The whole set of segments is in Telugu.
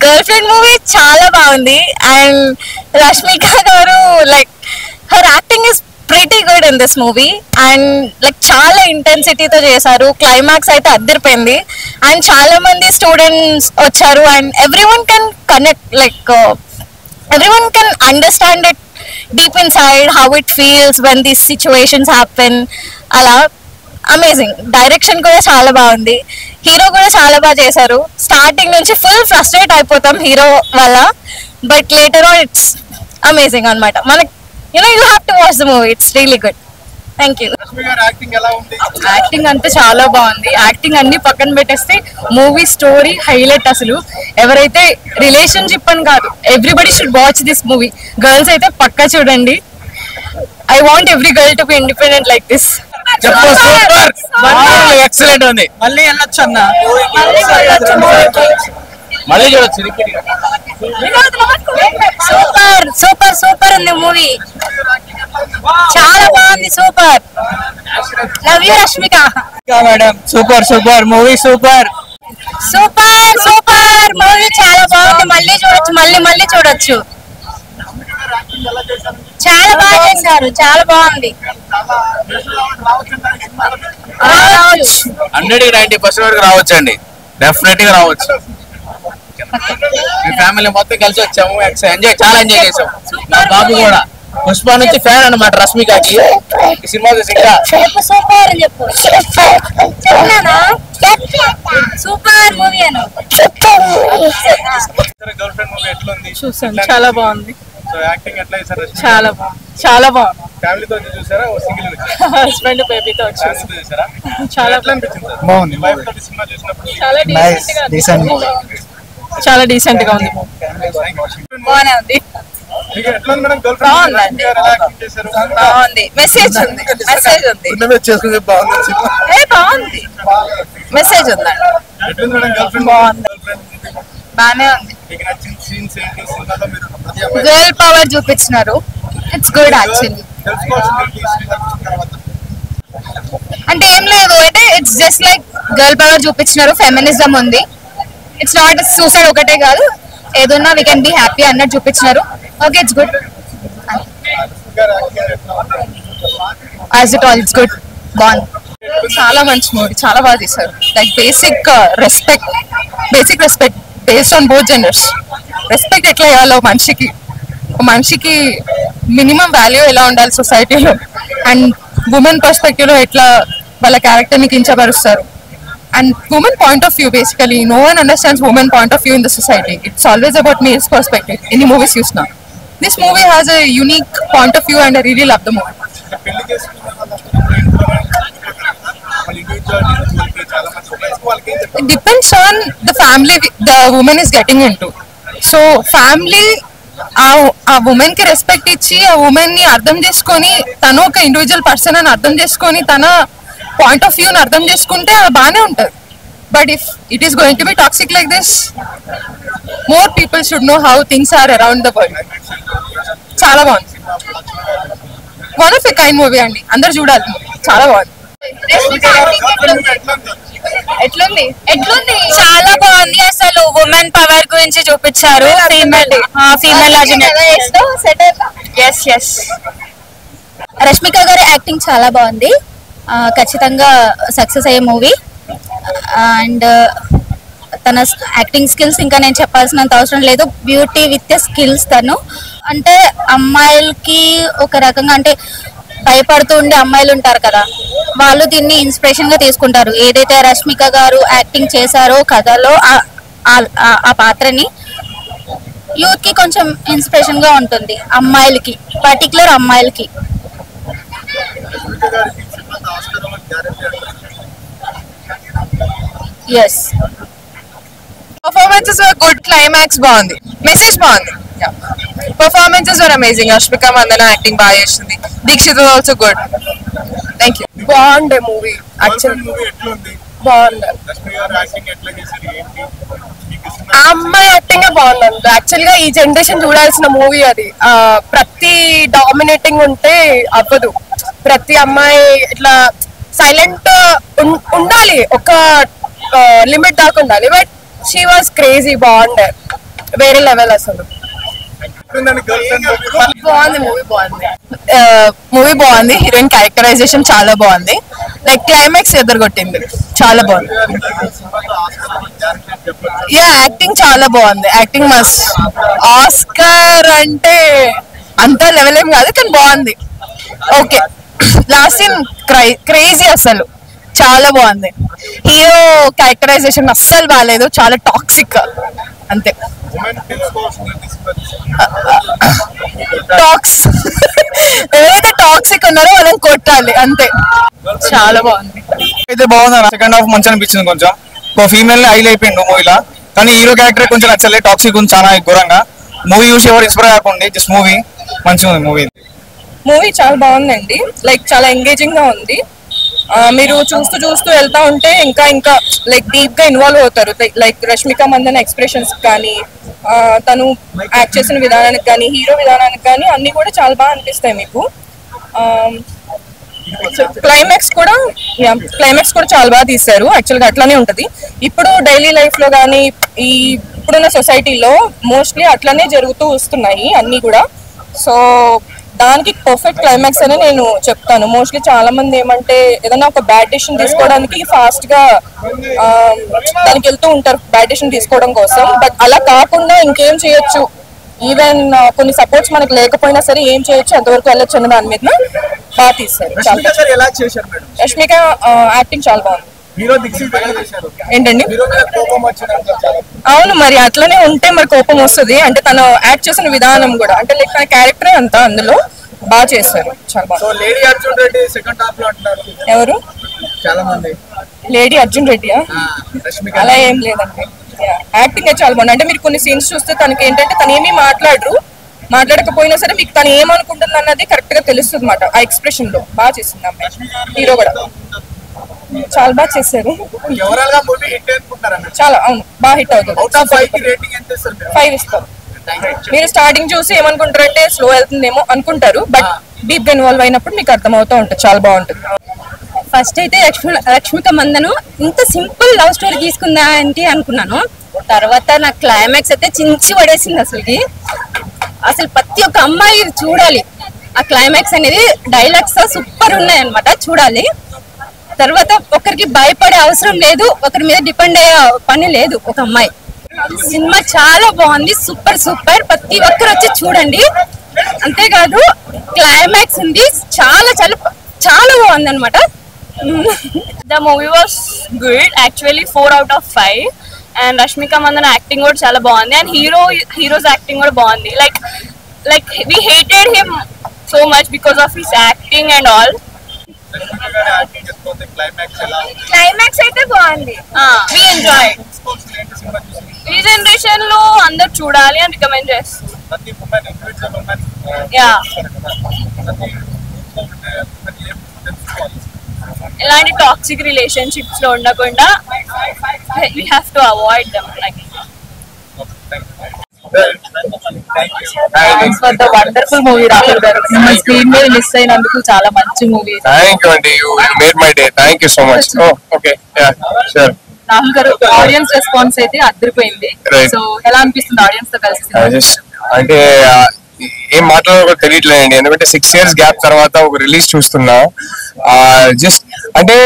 గర్ల్ ఫ్రెండ్ మూవీ చాలా బాగుంది అండ్ రష్మిక గారు like her acting is pretty good in this movie and like చాలా ఇంటెన్సిటీతో చేశారు. క్లైమాక్స్ అయితే అద్దరిపోయింది అండ్ చాలా మంది స్టూడెంట్స్ వచ్చారు and every one can connect like everyone can understand it deep inside how it feels when these situations happen. అలా అమేజింగ్. డైరెక్షన్ కూడా చాలా బాగుంది. హీరో కూడా చాలా బాగా చేశారు. స్టార్టింగ్ నుంచి ఫుల్ ఫ్రస్ట్రేట్ అయిపోతాం హీరో వల్ల, but later on it's amazing అనమాట. మనకి you have to watch the movie, it's really good. Thank you. Acting అంతా చాలా బాగుంది. యాక్టింగ్ అన్ని పక్కన పెట్టేస్తే మూవీ స్టోరీ హైలైట్. అసలు ఎవరైతే రిలేషన్షిప్ అని కాదు, everybody should watch this movie. Girls అయితే పక్కా చూడండి. I want every girl to be independent like this. Excellent ఉంది. మళ్ళీ వెళ్ళొచ్చు అన్న, మళ్ళీ చూడొచ్చు. సూపర్ సూపర్ సూపర్ ఉంది మూవీ, చాలా బాగుంది. Super. Love you Rashmika madam. Super super movie, super super super movie, చాలా బాగుంది. మళ్ళీ చూడొచ్చు, మళ్ళీ చూడొచ్చు. చాలా బాగా చేశారు, చాలా బాగుంది. 100-90% వరకు రావచ్చండి, డెఫినెట్ గా రావచ్చు. మీ ఫ్యామిలీ మొత్తం కలిసి వచ్చాము, చాలా ఎంజాయ్ చేసాము. నా బాబు కూడా పుష్ప నుంచి ఫ్యాన్ అన్నమాట రష్మికకి. ఈ సినిమా సూపర్ అని చెప్పు. సూపర్ మూవీ అను. చూసాను, చాలా బాగుంది. చాలా బాగుంది, చాలా బాగుంది. హస్బెండ్ బేబీతో వచ్చారు. చాలా బాగుంది. చాలా డీసెంట్ గా ఉంది. బాగానే ఉంది. బాగుందండి, బాగుంది. మెసేజ్ ఉంది, మెసేజ్ ఉంది. బాగుంది, మెసేజ్ ఉందండి. బాగుంది, బాగానే ఉంది. గర్ల్ పవర్ చూపించినారు. It's good actually. అంటే ఏం లేదు, అయితే it's just like girl power చూపించినారు. ఫెమినిజం ఉంది. ఇట్స్ నాట్ సూసైడ్ ఒకటే కాదు, ఏదన్నా వీ కెన్ బి హ్యాపీ అన్నట్టు చూపించినారు. Okay, it's good. As it all it's good, బాగుంది. చాలా మంచి మూవీ, చాలా బాగా తీశారు. Like basic respect based on both genders. Respect ఎట్లా ఇవ్వాలో మనిషికి మినిమం వాల్యూ ఎలా ఉండాలి సొసైటీలో, అండ్ ఉమెన్ పర్స్పెక్టివ్ లో ఎట్లా వాళ్ళ క్యారెక్టర్ ని కించపరుస్తారు. And women point of view, basically, no one understands women point of view in the society. It's always about male's perspective. Any movies use now. This movie has a unique point of view and I really love the movie. It depends on the family the woman is getting into. So, family, ఆ ఉమెన్ కి రెస్పెక్ట్ ఇచ్చి ఆ ఉమెన్ ని అర్థం చేసుకొని, తను ఒక ఇండివిజువల్ పర్సన్ అని అర్థం చేసుకొని, తన పాయింట్ ఆఫ్ వ్యూ అర్థం చేసుకుంటే అది బాగానే ఉంటుంది. But if it is going to be toxic like this, more people should know how things are around the world. చాలా బాగుంది. One of a kind movie అండి, అందరు చూడాలి. చాలా బాగుంది. ఎట్లుంది? చాలా బాగుంది. అసలు ఉమెన్ పవర్ గురించి చూపించారు. ఫీమేల్ రష్మిక గారి యాక్టింగ్ చాలా బాగుంది. ఖచ్చితంగా సక్సెస్ అయ్యే మూవీ. అండ్ తన యాక్టింగ్ స్కిల్స్ ఇంకా నేను చెప్పాల్సినంత అవసరం లేదు. Beauty with skills. తను అంటే అమ్మాయిలకి ఒక రకంగా, అంటే భయపడుతూ ఉండే అమ్మాయిలు ఉంటారు కదా, వాళ్ళు దీన్ని ఇన్స్పిరేషన్ గా తీసుకుంటారు. ఏదైతే రష్మిక గారు యాక్టింగ్ చేశారో కథలో ఆ పాత్రని, యూత్ కి కొంచెం ఇన్స్పిరేషన్ గా ఉంటుంది. అమ్మాయిలకి, పర్టికులర్ అమ్మాయిలకి. Yes. Performances were good. Climax బాగుంది. Message బాగుంది. Performances were amazing. Ashmika Mandana acting బాగా చేసింది. Dikshit was also good. Thank you. బాగుండే మూవీ యాక్చువల్లీ. బాగుంది. ఆ అమ్మాయి యాక్టింగ్ బాగుంది. యాక్చువల్ గా ఈ జనరేషన్ చూడాల్సిన మూవీ అది. ప్రతి డామినేటింగ్ ఉంటే అవ్వదు. ప్రతి అమ్మాయి ఇట్లా సైలెంట్ ఉండాలి. ఒక లిమిట్ దాకా ఉండాలి. బట్ షీ వాస్ క్రేజీ, బాగుండే, వేరే లెవెల్ అసలు. బాగుంది మూవీ బాగుంది. హీరోయిన్ క్యారెక్టరైజేషన్ చాలా బాగుంది. లైక్ క్లైమాక్స్ ఎదురుగొట్టింది, చాలా బాగుంది. యాక్టింగ్ చాలా బాగుంది. Acting must. ఆస్కర్ అంటే అంత లెవెల్ ఏం కాదు, కానీ బాగుంది. ఓకే, లాస్ట్ సీన్ క్రేజీ అసలు, చాలా బాగుంది. హీరో క్యారెక్టరైజేషన్ అస్సలు బాగాలేదు, చాలా టాక్సిక్ అంతే. ఎవరైతే టాక్సిక్ ఉన్నారో వాళ్ళని కొట్టాలి అంతే. చాలా బాగుంది. అయితే బాగుంది. సెకండ్ హాఫ్ మంచి అనిపించింది. కొంచెం ఒక ఫీమేల్ హైల్ అయిపోయిండు మూవీలో, కానీ హీరో క్యారెక్టర్ కొంచెం నచ్చలే, టాక్సిక్ ఉంది చాలా ఘోరంగా. మూవీ చూసి ఎవరు ఇన్స్పైర్ కాకుండా జస్ట్ మూవీ మంచిగా ఉంది. మూవీ చాలా బాగుందండి. లైక్ చాలా ఎంగేజింగ్ గా ఉంది. మీరు చూస్తూ చూస్తూ వెళ్తా ఉంటే ఇంకా ఇంకా లైక్ డీప్ గా ఇన్వాల్వ్ అవుతారు. లైక్ రష్మిక మందన ఎక్స్ప్రెషన్స్ కానీ, తను యాక్ట్ చేసిన విధానానికి కానీ, హీరో విధానానికి కానీ అన్ని కూడా చాలా బాగా అనిపిస్తాయి మీకు. క్లైమాక్స్ కూడా చాలా బాగా తీశారు. యాక్చువల్గా అట్లానే ఉంటది. ఇప్పుడు డైలీ లైఫ్ లో కానీ ఈ ఇప్పుడున్న సొసైటీలో మోస్ట్లీ అట్లానే జరుగుతూ వస్తున్నాయి అన్ని కూడా. సో దానికి పర్ఫెక్ట్ క్లైమాక్స్ అని నేను చెప్తాను. మోస్ట్లీ చాలా మంది ఏమంటే ఏదైనా ఒక బ్యాడ్ డెసిషన్ తీసుకోవడానికి ఫాస్ట్ గా దానికి వెళ్తూ ఉంటారు, బ్యాడ్ డెసిషన్ తీసుకోవడం కోసం. బట్ అలా కాకుండా ఇంకేం చేయొచ్చు, ఈవెన్ కొన్ని సపోర్ట్స్ మనకు లేకపోయినా సరే ఏం చేయొచ్చు, అంతవరకు వెళ్ళొచ్చు అన్న దాని మీద బాగా తీస్తారు. రష్మిక యాక్టింగ్ చాలా బాగుంది. ఏంటండి? అవును, మరి అట్లనే ఉంటే మరి కోపం వస్తుంది. అంటే తను యాక్ట్ చేసిన విధానం కూడా, అంటే లైక్ తన క్యారెక్టర్ అంతా అందులో బాగా చేశారు, చాలా బాగుంది. ఎవరు? లేడీ అర్జున్ రెడ్డియా? అలా ఏం లేదండి. యాక్టింగ్ చాలా బాగుంది. అంటే మీరు కొన్ని సీన్స్ చూస్తే తనకి ఏంటంటే తను ఏమీ మాట్లాడకపోయినా సరే మీకు తను ఏమనుకుంటుంది అన్నది కరెక్ట్ గా తెలుస్తుంది అన్నమాట. ఆ ఎక్స్ప్రెషన్ లో బాగా చేసింది అమ్మాయి. హీరో కూడా చాలా బాగా చేశారు. చాలా అవును, బాగా హిట్ అవుతుంది. 5 ఇస్తారు. మీరు స్టార్టింగ్ చూసి ఏమనుకుంటారంటే స్లో వెళ్తుందేమో అనుకుంటారు, బట్ డీప్ గా ఇన్వాల్వ్ అయినప్పుడు మీకు అర్థమవుతూ ఉంటుంది, చాలా బాగుంటుంది. ఫస్ట్ అయితే రష్మిక మందను ఇంత సింపుల్ లవ్ స్టోరీ తీసుకుందా అంటే అనుకున్నాను. తర్వాత నాకు క్లైమాక్స్ అయితే చించి పడేసింది. అసలు ప్రతి ఒక్క అమ్మాయి చూడాలి. ఆ క్లైమాక్స్ అనేది డైలాగ్స్ సూపర్ ఉన్నాయి అన్నమాట, చూడాలి. తర్వాత ఒకరికి భయపడే అవసరం లేదు, ఒకరి మీద డిపెండ్ అయ్యే పని లేదు ఒక అమ్మాయి. సినిమా చాలా బాగుంది, సూపర్ సూపర్. ప్రతి ఒక్కరు వచ్చి చూడండి. అంతేకాదు క్లైమాక్స్ ఉంది, చాలా చాలా చాలా బాగుంది అనమాట. The movie was good, actually 4 out of 5. And Rashmika Mandanna acting కూడా చాలా బాగుంది. And hero's acting కూడా బాగుంది. Like we hated him so much because of his acting and all. Climax అయితే బాగుంది. We enjoyed. ఈ జనరేషన్ లో అందరు చూడాలి అని రికమెండ్ చేస్తారు. Yeah. ఎలాంటి టాక్సిక్ రిలేషన్షిప్స్ లో ఉండకుండా we have to avoid them. Like for the wonderful movie Rahul గారు. మిమ్మల్ని స్క్రీన్ మీద మిస్ అయినందుకు చాలా మంచి మూవీ. థ్యాంక్ యూ అండి, you made my day. Thank you so much. Okay, yeah sure. Rahul గారు, ఆడియన్స్ రెస్పాన్స్ అయితే అదిరిపోయింది. సో ఎలా అనిపిస్తుంది ఆడియన్స్ తో కలిసి? అంటే ఏం మాట్లాడాలో తెలియట్లేదండి, ఎందుకంటే 6 years గ్యాప్ తర్వాత ఒక రిలీజ్ చూస్తున్నా. జస్ట్ అంటే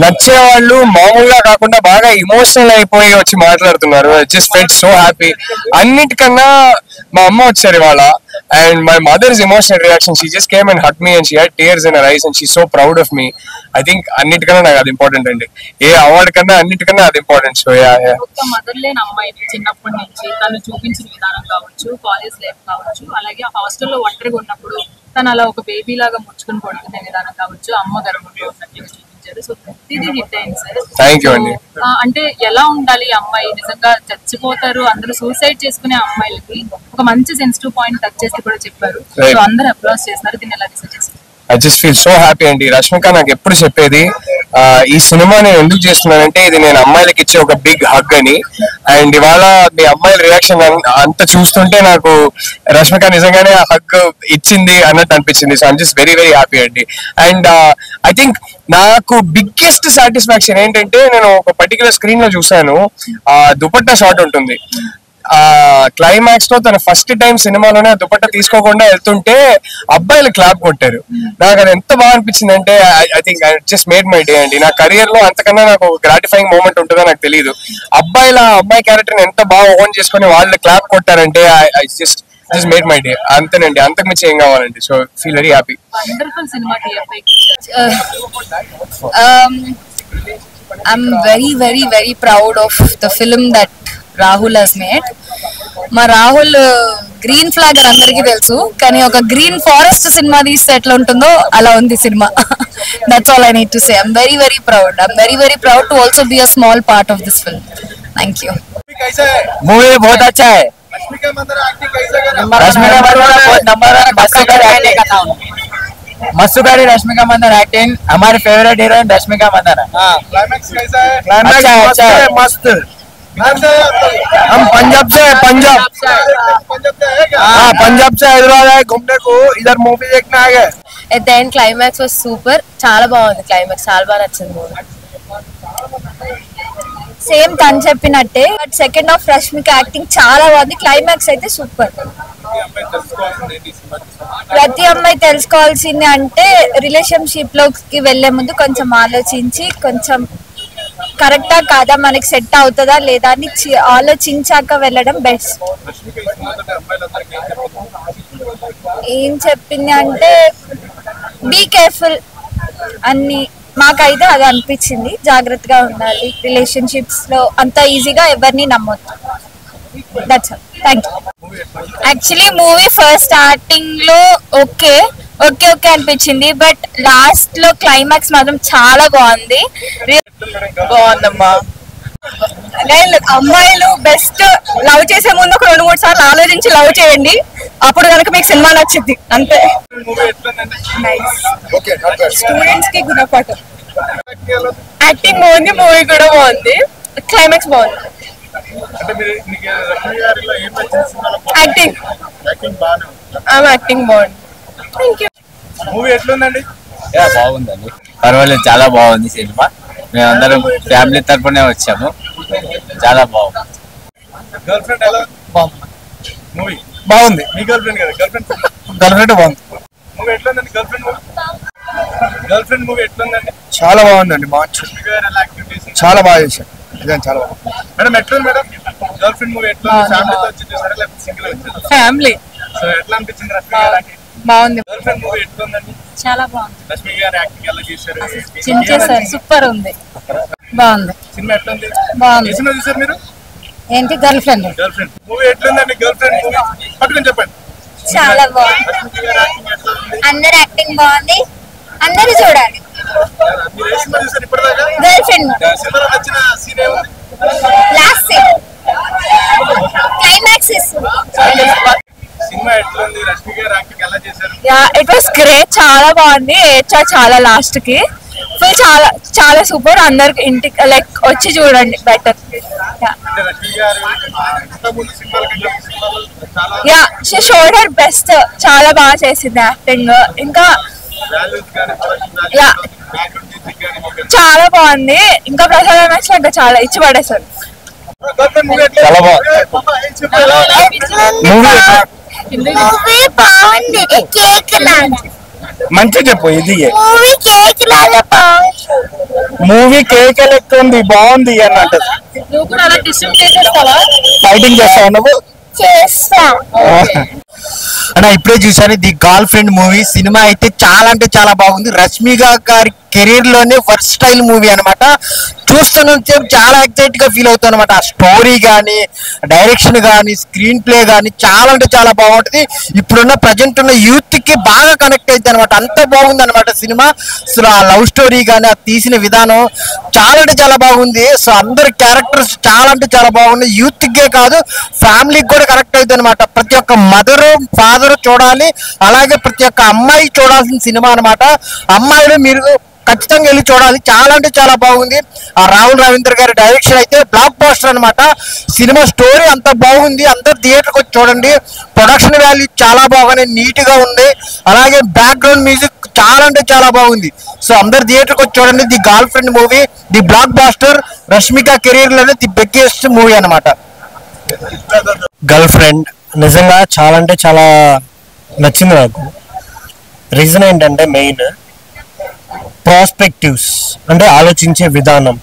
నచ్చే వాళ్ళు మామూలుగా కాకుండా బాగా ఇమోషనల్ అయిపోయి వచ్చి మాట్లాడుతున్నారు. Just felt so happy. అన్నిటికన్నా మా అమ్మ వచ్చారు ఇవాళ, and my mother's emotional reaction, she just came and hug me and she had tears in her ice and she so proud of me. I think అన్నిటికన్నా నాకు అది ఇంపార్టెంట్ అండి, ఏ అవార్డు కన్నా అన్నిటికన్నా అది ఇంపార్టెంట్. సో ఒక్క మదర్ లేని అమ్మాయిని చిన్నప్పటి నుంచి తను చూపించిన విధానం కావచ్చు, కాలేజ్ లైఫ్ కావచ్చు, అలాగే హాస్టల్లో ఒంటరిగా ఉన్నప్పుడు తను అలా ఒక బేబీ లాగా ముడుచుకుని పడుకునే విధానం కావచ్చు, అమ్మ గర్భంలో ఉన్నట్లుగా చూపించారు. సో ప్రతిదీ హిట్ అయింది సార్. థ్యాంక్ యూ అండి. అంటే ఎలా ఉండాలి అమ్మాయి, నిజంగా చచ్చిపోతారు అందరూ సూసైడ్ చేసుకునే అమ్మాయిలకి ఒక మంచి సెన్సిటివ్ పాయింట్ టచ్ చేసి కూడా చెప్పారు. సో అందరూ అప్లాస్ చేస్తున్నారు, దీన్ని ఎలా రిసర్చ్ చేస్తారు? I just feel so happy అండి. రష్మిక నాకు ఎప్పుడు చెప్పేది, ఈ సినిమా నేను ఎందుకు చేస్తున్నానంటే ఇది నేను అమ్మాయిలకి ఇచ్చే ఒక బిగ్ హగ్ అని. అండ్ ఇవాళ మీ అమ్మాయిల రియాక్షన్ అంతా చూస్తుంటే నాకు రష్మిక నిజంగానే ఆ హగ్ ఇచ్చింది అన్నట్టు అనిపించింది. So I'm just very very happy అండి. అండ్ ఐ థింక్ నాకు బిగ్గెస్ట్ సాటిస్ఫాక్షన్ ఏంటంటే నేను ఒక పర్టికులర్ స్క్రీన్ లో చూసాను, దుపట్టా షాట్ ఉంటుంది. క్లైమాక్స్ లో తన ఫస్ట్ టైం సినిమాలోనే దుపట్టా తీసుకోకుండా వెళ్తుంటే అబ్బాయిలు క్లాప్ కొట్టారు. నాకు అది ఎంత బాగా అనిపించింది అంటే I think I just made my day అండి. నా కెరియర్ లో అంతకన్నా నాకు గ్రాటిఫైయింగ్ మూమెంట్ ఉంటుందో నాకు తెలియదు. అబ్బాయి క్యారెక్టర్ ఎంత బాగా ఓన్ చేసుకుని వాళ్ళు క్లాప్ కొట్టారంటే I just made my day. అంతేనండి, అంతకు మించి ఏం కావాలండి. So feel very happy. I'm very, very, very proud of the film that Rahul has made. మా రాహుల్ గ్రీన్ ఫ్లాగ్ అని అందరికీ తెలుసు, కానీ ఒక గ్రీన్ ఫారెస్ట్ సినిమా తీస్తే ఎట్లా ఉంటుందో అలా ఉంది సినిమా. That's all I need to say. I'm very very proud. I'm very very proud to also be a small part of this film. Thank you. Movie बहुत अच्छा है. रश्मिका मस्तु गाड़ी रश्मिका मंदाना एक्टिंग. हमारी favourite heroine Rashmika Mandanna. Climax कैसा है? अच्छा है मस्त. हम पंजाब से पंजाब से हैदराबाद आए घूमने को, इधर मूवी देखने आ गए. At the end climax was super. చాలా బాగుంది క్లైమాక్స్, చాలా బాగా నచ్చింది మూవీ. సేమ్ తను చెప్పినట్టే, but second half Rashmika acting చాలా బాగుంది. క్లైమాక్స్ అయితే సూపర్. ప్రతి అమ్మాయి తెలుసుకోవాల్సింది అంటే రిలేషన్షిప్ లోకి వెళ్లే ముందు కొంచెం ఆలోచించి, కొంచెం కరెక్టా కాదా, మనకి సెట్ అవుతుందా లేదా అని ఆలోచించాక వెళ్ళడం బెస్ట్. ఏం చెప్పింది అంటే బీ కేర్ఫుల్ అన్ని. మాకైతే అది అనిపించింది, జాగ్రత్తగా ఉండాలి రిలేషన్షిప్స్ లో, అంత ఈజీగా ఎవరిని నమ్మొద్దు. That's all. Thank you. Actually movie first starting లో ఓకే అనిపించింది, బట్ లాస్ట్ లో క్లైమాక్స్ మాత్రం చాలా బాగుంది. బాగుందమ్మా. అమ్మాయిలు బెస్ట్ లవ్ చేసే ముందు ఒక 2-3 సార్లు ఆలోచించి లవ్ చేయండి, అప్పుడు కనుక మీకు సినిమా నచ్చింది. అంతే. స్టూడెంట్స్ కి గుణపాఠం. యాక్టింగ్ బాగుంది, మూవీ కూడా బాగుంది, క్లైమాక్స్ బాగుంది. యాక్టింగ్ బాగుంది. Thank you. మూవీ ఎట్లుందండి? బాగుందండి, పర్వాలేదు, చాలా బాగుంది సినిమా. మేమందరం ఫ్యామిలీ తరపునే వచ్చాము, చాలా బాగుంది. గర్ల్ ఫ్రెండ్ ఎలా మూవీ? బాగుంది. మీ గర్ల్ ఫ్రెండ్ కదా? గర్ల్ ఫ్రెండ్ బాగుంది. మూవీ ఎట్లుందండి? గర్ల్ ఫ్రెండ్ మూవీ ఎట్లుందండి? చాలా బాగుందండి, చాలా బాగా చేశారు. చాలా బాగుంది. మేడం ఎట్లుంది మేడం గర్ల్ ఫ్రెండ్ మూవీ? ఎట్లుంది? ఫ్యామిలీతో వచ్చి చూసారా లేకపోతే సింగిల్ వచ్చారా? ఫ్యామిలీ. సో ఎట్లా అనిపించింది రష్మిక గారికి? బాగుంది, గర్ల్ ఫ్రెండ్ మూవీ ఎట్లుందండి? చాలా బాగుంది. రష్మిక గారి యాక్టింగ్ ఎలా చేశారు? చేశారు, సూపర్ ఉంది, బాగుంది. సినిమా ఎట్లుంది? బాగుంది. ఏ సినిమా చూసారు మీరు? ఏంటి girlfriend? Girlfriend movie ఎట్లుందండి? గర్ల్ ఫ్రెండ్ మూవీ పట్టుకొని చెప్పండి. చాలా బాగుంది. రష్మిక గారి యాక్టింగ్ ఎట్లా ఉంది? అందరు యాక్టింగ్ బాగుంది, అందరూ చూడాలి. మీరు ఏ సినిమా చూసారు ఇప్పటిదాకా? గర్ల్ ఫ్రెండ్ సినిమాలో నచ్చిన సీన్ ఏముంది? Last scene climax. సినిమా ఎట్లుంది? రష్మిక గారి యాక్టింగ్ ఎలా చేశారు? ఇట్ వాస్ గ్రేట్, చాలా బాగుంది. చాలా లాస్ట్ కి ఫుల్ చాలా చాలా సూపర్. అందరికి ఇంటికి లైక్ వచ్చి చూడండి, బెటర్. అంటే రష్మిక గారు ఇంతకుముందు సినిమాల కంటే ఈ సినిమాలో చాలా yeah, she showed her best. చాలా బాగా చేసింది యాక్టింగ్. ఇంకా వాల్యూస్ కానీ యా, బ్యాక్గ్రౌండ్ మ్యూజిక్ కానీ ఓకే. చాలా బాగుంది. ఇంకా ప్రసాద్ మ్యాచ్ ఇంకా చాలా ఇచ్చి పడేశారు. గర్ల్ ఫ్రెండ్ మూవీ ఎట్లా? చాలా బాగుంది. మూవీ బాగుంది. కేక్ లాగా మంచిగా చెప్పు. ఇది మూవీ కేక్ లాగా బాగుంది. మూవీ కేక్ లెక్క ఉంది, బాగుంది అన్నట్టు. నువ్వు కూడా అలా డిస్ట్రిబ్యూట్ చేసేస్తావా? ఫైటింగ్ చేస్తావు నువ్వు? చేస్తా. అన్న ఇప్పుడే చూసాను the girlfriend movie. Cinema అయితే చాలా అంటే చాలా బాగుంది. రష్మిక గారి కెరీర్ లోనే వర్స్టైల్ మూవీ అనమాట. చూస్తున్న చాలా ఎక్సైట్ గా ఫీల్ అవుతాను అనమాట. ఆ స్టోరీ కానీ, డైరెక్షన్ కానీ, స్క్రీన్ ప్లే కానీ చాలా అంటే చాలా బాగుంటుంది. ఇప్పుడున్న ప్రజెంట్ ఉన్న యూత్ కి బాగా కనెక్ట్ అవుతుంది అనమాట. అంత బాగుంది అనమాట సినిమా. అసలు ఆ లవ్ స్టోరీ కానీ, ఆ తీసిన విధానం చాలా అంటే చాలా బాగుంది. సో అందరి క్యారెక్టర్స్ చాలా అంటే చాలా బాగుంది. యూత్ కే కాదు, ఫ్యామిలీకి కూడా కనెక్ట్ అవుతుంది అనమాట. ప్రతి ఒక్క మదరు ఫాదర్ చూడాలి, అలాగే ప్రతి ఒక్క అమ్మాయి చూడాల్సిన సినిమా అనమాట. అమ్మాయిలు మీరు ఖచ్చితంగా వెళ్ళి చూడాలి. చాలా అంటే చాలా బాగుంది. ఆ రాహుల్ రవీంద్ర గారి డైరెక్షన్ అయితే బ్లాక్ బాస్టర్ అనమాట. సినిమా స్టోరీ అంత బాగుంది. అందరు థియేటర్కి వచ్చి చూడండి. ప్రొడక్షన్ వాల్యూ చాలా బాగానే నీట్ గా ఉంది. అలాగే బ్యాక్గ్రౌండ్ మ్యూజిక్ చాలా అంటే చాలా బాగుంది. సో అందరు థియేటర్కి వచ్చి చూడండి. The girlfriend movie, the blockbuster, Rashmika career లోనే ది బిగ్గెస్ట్ మూవీ అనమాట. గర్ల్ ఫ్రెండ్ నిజంగా చాలా అంటే చాలా నచ్చింది నాకు. రీజన్ ఏంటంటే మెయిన్ ప్రాస్పెక్టివ్స్, అంటే ఆలోచించే విధానం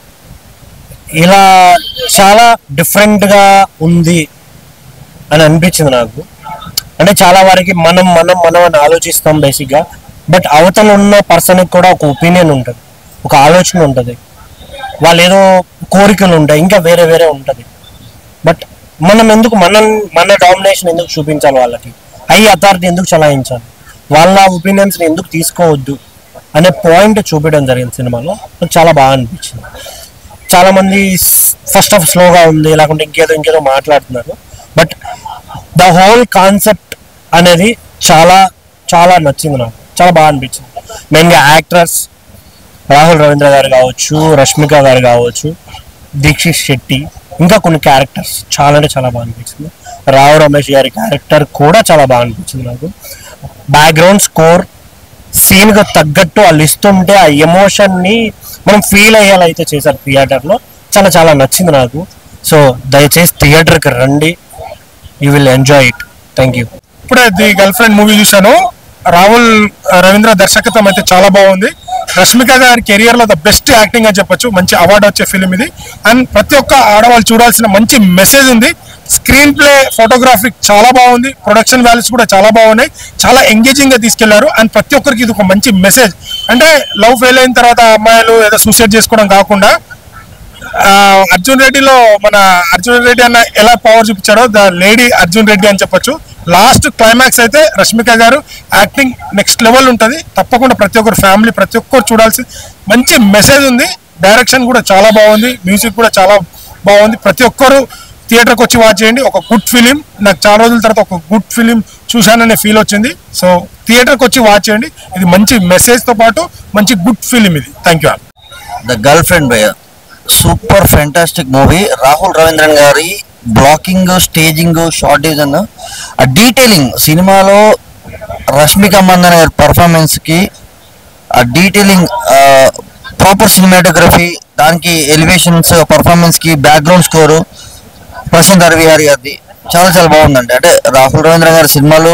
ఇలా చాలా డిఫరెంట్గా ఉంది అని అనిపించింది నాకు. అంటే చాలా వారికి మనం మనం మనం అని ఆలోచిస్తాం బేసిక్గా, బట్ అవతల ఉన్న పర్సన్కి కూడా ఒక ఒపీనియన్ ఉంటుంది, ఒక ఆలోచన ఉంటుంది, వాళ్ళు ఏదో కోరికలు ఉంటాయి, ఇంకా వేరే వేరే ఉంటుంది. బట్ మనం ఎందుకు మన డామినేషన్ ఎందుకు చూపించాలి, వాళ్ళకి అథారిటీ ఎందుకు చలాయించాలి, వాళ్ళ ఒపీనియన్స్ని ఎందుకు తీసుకోవద్దు అనే పాయింట్ చూపించడం జరిగింది సినిమాలో. నాకు చాలా బాగా అనిపించింది. చాలా మంది ఫస్ట్ ఆఫ్ స్లోగా ఉంది, లేకుంటే ఇంకేదో మాట్లాడుతున్నారు. బట్ ద హోల్ కాన్సెప్ట్ అనేది చాలా చాలా నచ్చింది నాకు, చాలా బాగా అనిపించింది. మెయిన్గా యాక్టర్స్ రాహుల్ రవీంద్ర గారు కావచ్చు, రష్మిక గారు కావచ్చు, దీక్షిత్ శెట్టి, ఇంకా కొన్ని క్యారెక్టర్స్ చాలా అంటే చాలా బాగా అనిపించింది. రావు రమేష్ గారి క్యారెక్టర్ కూడా చాలా బాగా అనిపించింది నాకు. బ్యాక్గ్రౌండ్ స్కోర్ సీన్గా తగ్గట్టు వాళ్ళు ఇస్తుంటే ఆ ఎమోషన్ని మనం ఫీల్ అయ్యేలా అయితే చేశారు థియేటర్లో. చాలా చాలా నచ్చింది నాకు. సో దయచేసి థియేటర్కి రండి, you will enjoy it. Thank you. ఇప్పుడే ది గర్ల్ ఫ్రెండ్ మూవీ చూశాను. రాహుల్ రవీంద్ర దర్శకత్వం అయితే చాలా బాగుంది. రష్మిక గారి కెరియర్ లో ద బెస్ట్ యాక్టింగ్ అని చెప్పొచ్చు. మంచి అవార్డు వచ్చే ఫిలిం ఇది. అండ్ ప్రతి ఒక్క ఆడవాళ్ళు చూడాల్సిన మంచి మెసేజ్ ఉంది. స్క్రీన్ ప్లే, ఫోటోగ్రఫీ చాలా బాగుంది. ప్రొడక్షన్ వాల్యూస్ కూడా చాలా బాగున్నాయి. చాలా ఎంగేజింగ్ గా తీసుకెళ్లారు. అండ్ ప్రతి ఒక్కరికి ఇది ఒక మంచి మెసేజ్. అంటే లవ్ ఫెయిల్ అయిన తర్వాత అమ్మాయిలు ఏదో సూసైడ్ చేసుకోవడం కాకుండా అర్జున్ రెడ్డిలో మన అర్జున్ రెడ్డి అన్న ఎలా పవర్ చూపించాడో ద లేడీ అర్జున్ రెడ్డి అని చెప్పొచ్చు. లాస్ట్ క్లైమాక్స్ అయితే రష్మిక గారు యాక్టింగ్ నెక్స్ట్ లెవెల్ ఉంటుంది. తప్పకుండా ప్రతి ఒక్కరు ఫ్యామిలీ ప్రతి ఒక్కరు చూడాల్సి మంచి మెసేజ్ ఉంది. డైరెక్షన్ కూడా చాలా బాగుంది, మ్యూజిక్ కూడా చాలా బాగుంది. ప్రతి ఒక్కరు థియేటర్కి వచ్చి వాచ్ చేయండి. ఒక గుడ్ ఫిలిం. నాకు చాలా రోజుల తర్వాత ఒక గుడ్ ఫిలిం చూశాననే ఫీల్ వచ్చింది. సో థియేటర్కి వచ్చి వాచ్ చేయండి. ఇది మంచి మెసేజ్తో పాటు మంచి గుడ్ ఫిలిం ఇది. Thank you. The girl friend భయ్య super fantastic movie. Rahul Ravindran గారి బ్లాకింగ్, స్టేజింగ్, షార్ట్ డిజైన్, ఆ డీటెయిలింగ్ సినిమాలో రష్మిక మందన గారి పర్ఫార్మెన్స్కి ఆ డీటెయిలింగ్, ప్రాపర్ సినిమాటోగ్రఫీ, దానికి ఎలివేషన్స్, పర్ఫార్మెన్స్కి బ్యాక్గ్రౌండ్ స్కోరు ప్రశాంత్ అరవిహారి గారిది చాలా చాలా బాగుందండి. అంటే రాహుల్ రవీంద్ర గారి సినిమాలు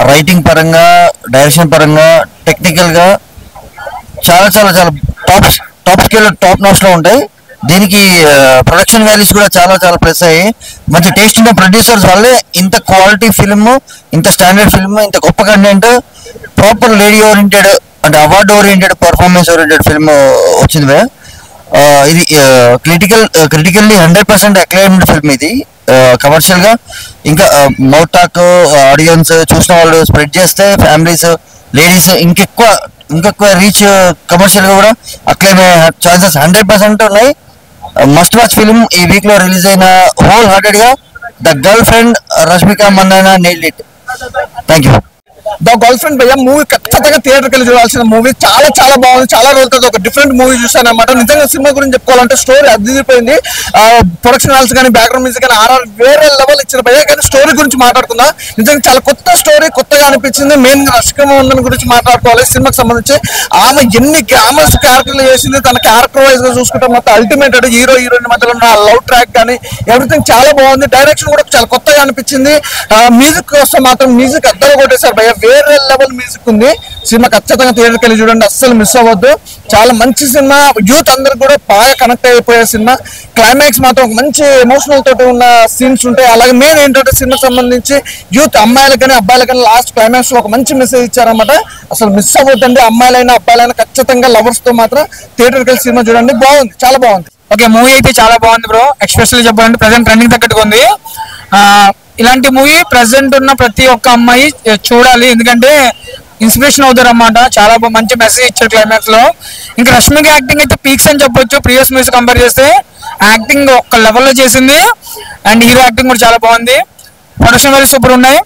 రైటింగ్ పరంగా, డైరెక్షన్ పరంగా, టెక్నికల్గా చాలా చాలా చాలా టాప్ స్కేల్, టాప్ నాచ్లో ఉంటాయి. దీనికి ప్రొడక్షన్ వాల్యూస్ కూడా చాలా చాలా ప్లస్ అయ్యి మంచి టేస్ట్ ఉన్న ప్రొడ్యూసర్స్ వల్లే ఇంత క్వాలిటీ ఫిల్మ్, ఇంత స్టాండర్డ్ ఫిల్మ్, ఇంత గొప్ప కంటెంట్, ప్రాపర్ లేడీ ఓరియంటెడ్ అంటే award oriented, performance oriented film వచ్చింది. ఇది క్రిటికల్లీ 100% అక్లైమ్డ్ ఫిల్మ్. ఇది కమర్షియల్గా ఇంకా మౌత్ టాక్, ఆడియన్స్ చూసిన వాళ్ళు స్ప్రెడ్ చేస్తే ఫ్యామిలీస్, లేడీస్ ఇంకెక్కువ రీచ్ కమర్షియల్గా కూడా అక్లైమ్ అయ్యే ఛాన్సెస్ 100% ఉన్నాయి. Must watch film. ఈ వీక్ లో రిలీజ్ అయిన హోల్ హార్టెడ్ గా the girl friend, Rashmika Mandanna nailed it. Thank you. The girl friend భయ్య మూవీ ఖచ్చితంగా థియేటర్కి వెళ్ళి చూడాల్సిన మూవీ. చాలా చాలా బాగుంది. చాలా రోజులతో ఒక డిఫరెంట్ మూవీ చూసాను అనమాట. నిజంగా సినిమా గురించి చెప్పుకోవాలంటే స్టోరీ అదిరిపోయింది. ప్రొడక్షన్ వాల్యూస్ కానీ, బ్యాక్గ్రౌండ్ మ్యూజిక్ కానీ ఆర్ఆర్ వేరే లెవెల్ ఇచ్చిన భయ్య. కానీ స్టోరీ గురించి మాట్లాడుకుందాం. నిజంగా చాలా కొత్త స్టోరీ, కొత్తగా అనిపించింది. మెయిన్ రష్మిక మందన గురించి మాట్లాడుకోవాలి. సినిమాకి సంబంధించి ఆమె ఎన్ని గ్లామర్స్ క్యారెక్టర్లు చేసింది, తన క్యారెక్టర్ వైజ్ గా చూసుకుంటే మొత్తం అల్టిమేట్. హీరో హీరోయిన్ మధ్యలో ఉన్న లవ్ ట్రాక్ కానీ ఎవ్రీథింగ్ చాలా బాగుంది. డైరెక్షన్ కూడా చాలా కొత్తగా అనిపించింది. మ్యూజిక్ వస్తే మాత్రం మ్యూజిక్ అద్దరు కొట్టేశారు భయ్య. వేరే లెవెల్ మ్యూజిక్ ఉంది. సినిమా ఖచ్చితంగా థియేటర్కి వెళ్ళి చూడండి, అస్సలు మిస్ అవ్వద్దు. చాలా మంచి సినిమా. యూత్ అందరికి కూడా బాగా కనెక్ట్ అయిపోయే సినిమా. క్లైమాక్స్ మాత్రం ఒక మంచి ఎమోషనల్ తోటి ఉన్న సీన్స్ ఉంటాయి. అలాగే మెయిన్ ఏంటంటే సినిమాకి సంబంధించి యూత్ అమ్మాయిలకు కానీ అబ్బాయిలకు కానీ లాస్ట్ క్లైమాక్స్ లో ఒక మంచి మెసేజ్ ఇచ్చారన్నమాట. అసలు మిస్ అవ్వద్దండి. అమ్మాయిలైనా అబ్బాయిలైనా ఖచ్చితంగా లవర్స్ తో మాత్రం థియేటర్కి వెళ్ళి సినిమా చూడండి. బాగుంది, చాలా బాగుంది. ఓకే, మూవీ అయితే చాలా బాగుంది బ్రో. ఎక్స్పెషల్లీ చెప్పాలంటే ప్రజెంట్ ట్రెండింగ్ తగ్గట్టుగా ఉంది. ఇలాంటి మూవీ ప్రజెంట్ ఉన్న ప్రతి ఒక్క అమ్మాయి చూడాలి, ఎందుకంటే ఇన్స్పిరేషన్ అవుతారు అన్నమాట. చాలా మంచి మెసేజ్ ఇచ్చారు క్లైమాక్స్ లో. ఇంకా రష్మిక యాక్టింగ్ అయితే పీక్స్ అని చెప్పొచ్చు. ప్రీవియస్ మూవీస్ కంపేర్ చేస్తే యాక్టింగ్ ఒక లెవెల్లో చేసింది. అండ్ హీరో యాక్టింగ్ కూడా చాలా బాగుంది. ప్రొడక్షన్ వాల్యూస్ సూపర్ ఉన్నాయి.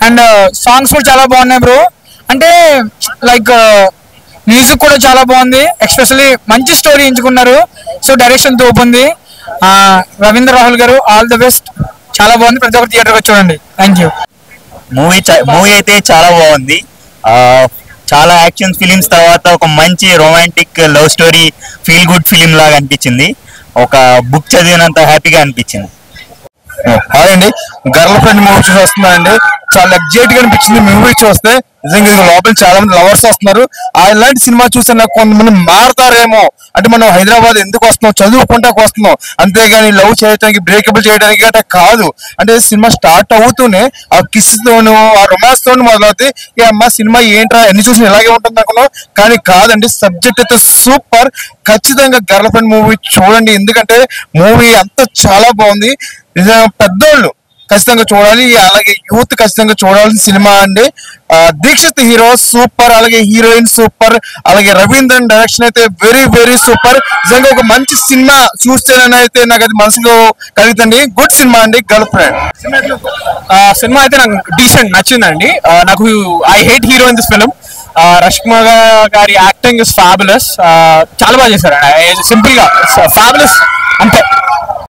అండ్ సాంగ్స్ కూడా చాలా బాగున్నాయి బ్రో. అంటే లైక్ మ్యూజిక్ కూడా చాలా బాగుంది, ఎస్పెషల్లీ మంచి స్టోరీ ఎంచుకున్నారు. సో డైరెక్షన్ తోపుంది. రవీంద్ర రాహుల్ గారు ఆల్ ద బెస్ట్, చాలా బాగుంది. ప్రతి ఒక్కరు థియేటర్కి చూడండి. Thank you. మూవీ అయితే చాలా బాగుంది. చాలా యాక్షన్ ఫిలిమ్స్ తర్వాత ఒక మంచి romantic love story feel good film లాగా అనిపించింది. ఒక బుక్ చదివినంత హ్యాపీగా అనిపించింది. హాయ్ అండి, గర్ల్ ఫ్రెండ్ మూవీ చూసి వస్తున్నానండి. చాలా ఎగ్జైట్ గా అనిపించింది మూవీ చూస్తే. నిజంగా లోపల చాలా మంది లవర్స్ వస్తున్నారు. ఇలాంటి సినిమా చూస్తే నాకు కొంతమంది మారుతారేమో, అంటే మనం హైదరాబాద్ ఎందుకు వస్తున్నాం, చదువుకుంటాకు వస్తున్నాం, అంతేగాని లవ్ చేయడానికి బ్రేకబుల్ చేయడానికి గట్రా కాదు. అంటే సినిమా స్టార్ట్ అవుతూనే ఆ కిస్ తోను ఆ రొమాన్స్ తోను మొదలవుతాయి. ఈ అమ్మ సినిమా ఏంట్రా ఎన్ని చూసిన ఇలాగే ఉంటుంది అనుకున్నాం, కానీ కాదండి. సబ్జెక్ట్ అయితే సూపర్. ఖచ్చితంగా గర్ల్ ఫ్రెండ్ మూవీ చూడండి, ఎందుకంటే మూవీ అంతా చాలా బాగుంది. పెద్దోళ్ళు ఖచ్చితంగా చూడాలి, అలాగే యూత్ ఖచ్చితంగా చూడాల్సిన సినిమా అండి. దీక్షిత్ హీరో సూపర్, అలాగే హీరోయిన్ సూపర్, అలాగే రవీంద్రన్ డైరెక్షన్ అయితే వెరీ వెరీ సూపర్. నిజంగా ఒక మంచి సినిమా చూస్తేనైతే నాకు అది మనసులో కలుగుతుంది. గుడ్ సినిమా అండి గర్ల్ ఫ్రెండ్. సినిమా అయితే నాకు డీసెంట్ నచ్చిందండి. నాకు I hate hero in this film. Rashmika గారి యాక్టింగ్ ఇస్ ఫ్యాబులస్. చాలా బాగా చేశారు, సింపుల్ గా ఫ్యాబులస్ అంతే.